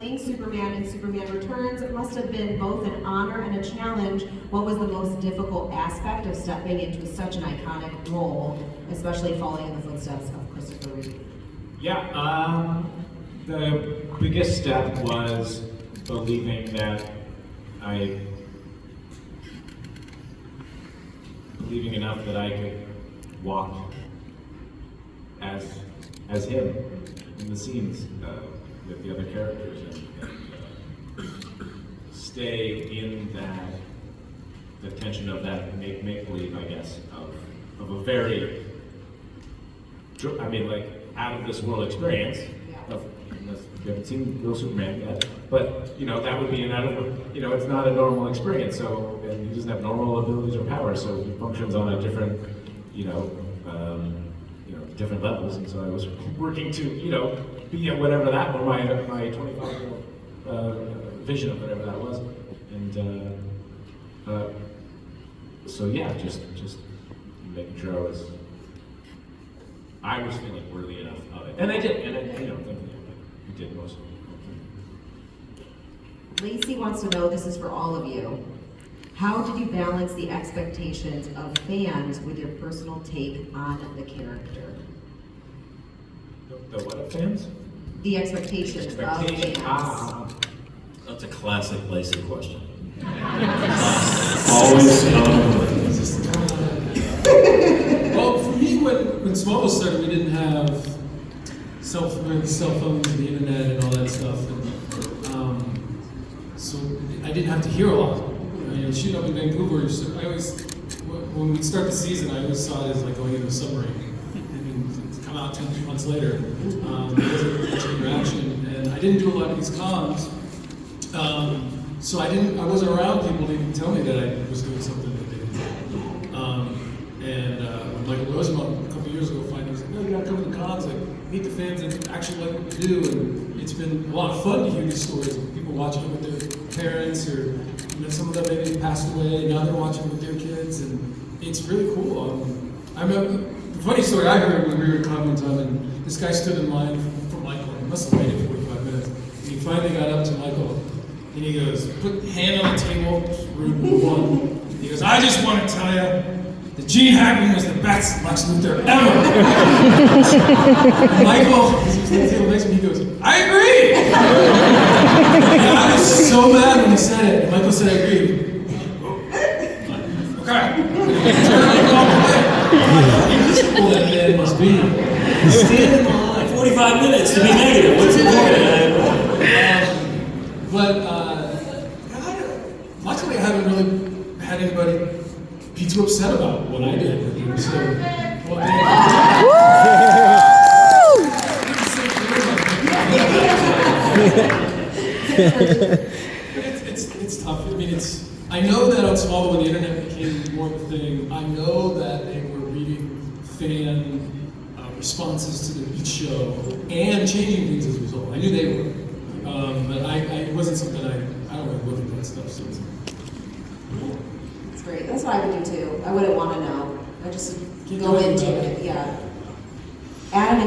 Playing Superman and Superman Returns must have been both an honor and a challenge. What was the most difficult aspect of stepping into such an iconic role, especially following in the footsteps of Christopher Reeve? Yeah, the biggest step was believing enough that I could walk as him in the scenes with the other characters and stay in the tension of that make-believe, I guess, of a very, like, out of this world experience. Unless you haven't seen Real Superman yet, but that would be it's not a normal experience. So, and he doesn't have normal abilities or powers, so he functions on a different, different levels. And so I was working to, be at whatever that, or my 25-year-old vision of whatever that was, and so yeah, just making sure I was feeling worthy enough of it, and I did, and I did most of it. Lacey wants to know, this is for all of you, how did you balance the expectations of fans with your personal take on the character? The what of fans? The expectations of fans. That's a classic Lacey question. Always. Well, for me, when Smallville started, we didn't have cell phones and the internet and all that stuff, and so I didn't have to hear a lot. Shooting up in Vancouver, when we'd start the season, I always saw it as like going into a submarine. And come out 2 months later, there wasn't much interaction, and I didn't do a lot of these cons. So I wasn't around people to even tell me that I was doing something that they didn't do. When Michael Rosenbaum a couple years ago finally was like, no, you gotta come to the cons, like, meet the fans and actually like what you do. And it's been a lot of fun to hear these stories of people watching it with their parents, or some of them maybe passed away, now they're watching it with their kids, and it's really cool. I remember the funny story I heard when we were at Comic Con, and this guy stood in line for Michael. He must have waited 45 minutes. And he finally got up to Michael, and he goes, put hand on the table, rude one. He goes, I just want to tell you that Gene Hackman was the best Lex Luthor ever. And Michael, as he was at the table next to me, he goes, I agree! And I was so mad when he said it. And Michael said, I agree. Okay. Turn around and walk away. How miserable that man must be. Stand in line 45 minutes to be negative. What's the point? Luckily I haven't really had anybody be too upset about what I did. So, it's tough. I mean, I know that on Smallville, when the internet became more of a thing, I know that they were reading fan responses to each show and changing things as a result. I knew they were. But it wasn't something I don't really look at that stuff. So It's great. That's what I would do too. I wouldn't want to know. I just go into it. Yeah. Adam.